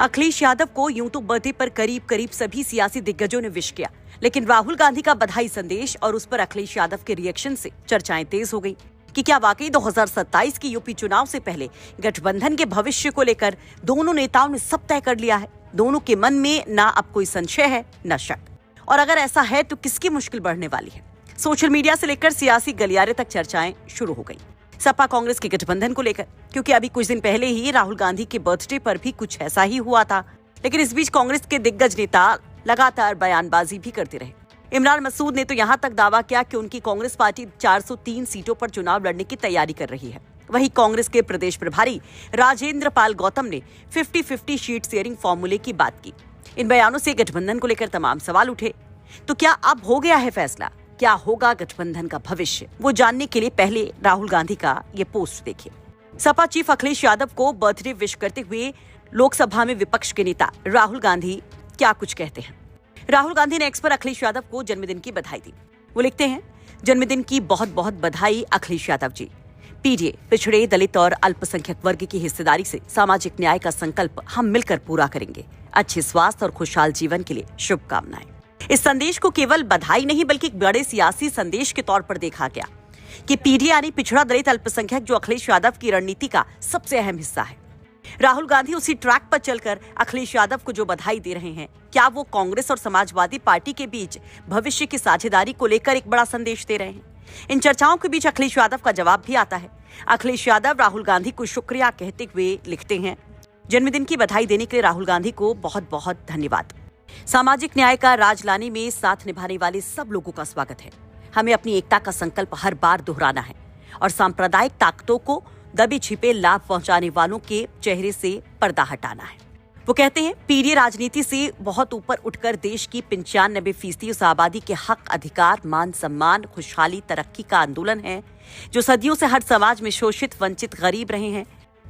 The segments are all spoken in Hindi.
अखिलेश यादव को यूं तो बर्थडे पर करीब करीब सभी सियासी दिग्गजों ने विश किया, लेकिन राहुल गांधी का बधाई संदेश और उस पर अखिलेश यादव के रिएक्शन से चर्चाएं तेज हो गई कि क्या वाकई 2027 की यूपी चुनाव से पहले गठबंधन के भविष्य को लेकर दोनों नेताओं ने सब तय कर लिया है। दोनों के मन में ना अब कोई संशय है न शक, और अगर ऐसा है तो किसकी मुश्किल बढ़ने वाली है। सोशल मीडिया से लेकर सियासी गलियारे तक चर्चाएं शुरू हो गई सपा कांग्रेस के गठबंधन को लेकर, क्योंकि अभी कुछ दिन पहले ही राहुल गांधी के बर्थडे पर भी कुछ ऐसा ही हुआ था। लेकिन इस बीच कांग्रेस के दिग्गज नेता लगातार बयानबाजी भी करते रहे। इमरान मसूद ने तो यहां तक दावा किया कि उनकी कांग्रेस पार्टी 403 सीटों पर चुनाव लड़ने की तैयारी कर रही है। वहीं कांग्रेस के प्रदेश प्रभारी राजेंद्र पाल गौतम ने 50-50 सीट शेयरिंग फॉर्मूले की बात की। इन बयानों से गठबंधन को लेकर तमाम सवाल उठे। तो क्या अब हो गया है फैसला? क्या होगा गठबंधन का भविष्य? वो जानने के लिए पहले राहुल गांधी का ये पोस्ट देखिए। सपा चीफ अखिलेश यादव को बर्थडे विश करते हुए लोकसभा में विपक्ष के नेता राहुल गांधी क्या कुछ कहते हैं। राहुल गांधी ने एक्स पर अखिलेश यादव को जन्मदिन की बधाई दी। वो लिखते हैं, जन्मदिन की बहुत बहुत बधाई अखिलेश यादव जी। पीडीए पिछड़े, दलित और अल्पसंख्यक वर्ग की हिस्सेदारी से सामाजिक न्याय का संकल्प हम मिलकर पूरा करेंगे। अच्छे स्वास्थ्य और खुशहाल जीवन के लिए शुभकामनाएं। इस संदेश को केवल बधाई नहीं बल्कि एक बड़े सियासी संदेश के तौर पर देखा गया कि पीडीए यानी पिछड़ा, दलित, अल्पसंख्यक जो अखिलेश यादव की रणनीति का सबसे अहम हिस्सा है। राहुल गांधी उसी ट्रैक पर चलकर अखिलेश यादव को जो बधाई दे रहे हैं, क्या वो कांग्रेस और समाजवादी पार्टी के बीच भविष्य की साझेदारी को लेकर एक बड़ा संदेश दे रहे हैं? इन चर्चाओं के बीच अखिलेश यादव का जवाब भी आता है। अखिलेश यादव राहुल गांधी को शुक्रिया कहते हुए लिखते हैं, जन्मदिन की बधाई देने के लिए राहुल गांधी को बहुत बहुत धन्यवाद। सामाजिक न्याय का राज लाने में साथ निभाने वाले सब लोगों का स्वागत है। हमें अपनी एकता का संकल्प हर बार दोहराना है और सांप्रदायिक ताकतों को दबे छिपे लाभ पहुंचाने वालों के चेहरे से पर्दा हटाना है। वो कहते हैं, पीडीए राजनीति से बहुत ऊपर उठकर देश की 95% उस आबादी के हक, अधिकार, मान सम्मान, खुशहाली, तरक्की का आंदोलन है जो सदियों से हर समाज में शोषित, वंचित, गरीब रहे हैं।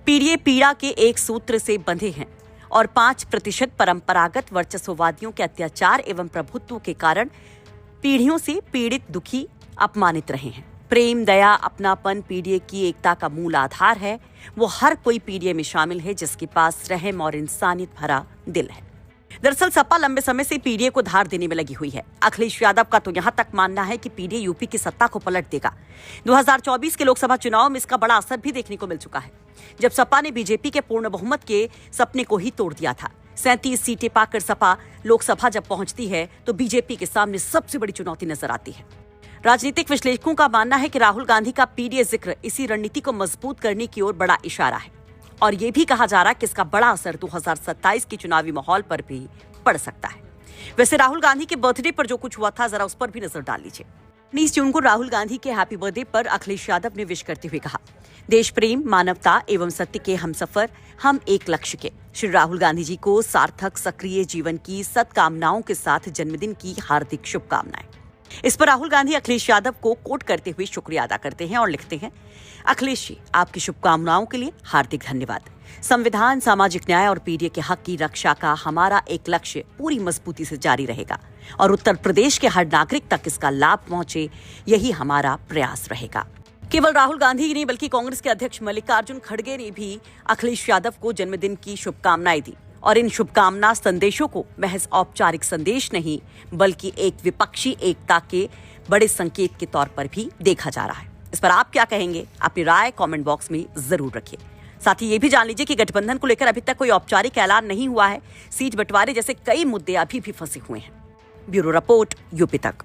पीडीए पीड़ा के एक सूत्र से बंधे हैं और 5% परंपरागत वर्चस्ववादियों के अत्याचार एवं प्रभुत्व के कारण पीढ़ियों से पीड़ित, दुखी, अपमानित रहे हैं। प्रेम, दया, अपनापन पीडीए की एकता का मूल आधार है। वो हर कोई पीडीए में शामिल है जिसके पास रहम और इंसानियत भरा दिल है। दरअसल सपा लंबे समय से पीडीए को धार देने में लगी हुई है। अखिलेश यादव का तो यहाँ तक मानना है कि पीडीए यूपी की सत्ता को पलट देगा। 2024 के लोकसभा चुनाव में इसका बड़ा असर भी देखने को मिल चुका है, जब सपा ने बीजेपी के पूर्ण बहुमत के सपने को ही तोड़ दिया था। 37 सीटें पाकर सपा लोकसभा जब पहुंचती है तो बीजेपी के सामने सबसे बड़ी चुनौती नजर आती है। राजनीतिक विश्लेषकों का मानना है कि राहुल गांधी का पीडीए जिक्र इसी रणनीति को मजबूत करने की ओर बड़ा इशारा है, और ये भी कहा जा रहा है कि इसका बड़ा असर 2027 के चुनावी माहौल पर भी पड़ सकता है। वैसे राहुल गांधी के बर्थडे पर जो कुछ हुआ था, जरा उस पर भी नजर डाल लीजिए। 19 जून को राहुल गांधी के हैप्पी बर्थडे पर अखिलेश यादव ने विश करते हुए कहा, देश प्रेम, मानवता एवं सत्य के हमसफर, हम एक लक्ष्य के। श्री राहुल गांधी जी को सार्थक, सक्रिय जीवन की सत्कामनाओं के साथ जन्मदिन की हार्दिक शुभकामनाएं। इस पर राहुल गांधी अखिलेश यादव को कोट करते हुए शुक्रिया अदा करते हैं और लिखते हैं, अखिलेश जी, आपकी शुभकामनाओं के लिए हार्दिक धन्यवाद। संविधान, सामाजिक न्याय और पीडीए के हक की रक्षा का हमारा एक लक्ष्य पूरी मजबूती से जारी रहेगा और उत्तर प्रदेश के हर नागरिक तक इसका लाभ पहुंचे, यही हमारा प्रयास रहेगा। केवल राहुल गांधी ही नहीं बल्कि कांग्रेस के अध्यक्ष मल्लिकार्जुन खड़गे ने भी अखिलेश यादव को जन्मदिन की शुभकामनाएं दी, और इन शुभकामना संदेशों को महज औपचारिक संदेश नहीं बल्कि एक विपक्षी एकता के बड़े संकेत के तौर पर भी देखा जा रहा है। इस पर आप क्या कहेंगे? अपनी राय कमेंट बॉक्स में जरूर रखिए। साथ ही ये भी जान लीजिए कि गठबंधन को लेकर अभी तक कोई औपचारिक ऐलान नहीं हुआ है। सीट बंटवारे जैसे कई मुद्दे अभी भी फंसे हुए हैं। ब्यूरो रिपोर्ट, यूपी तक।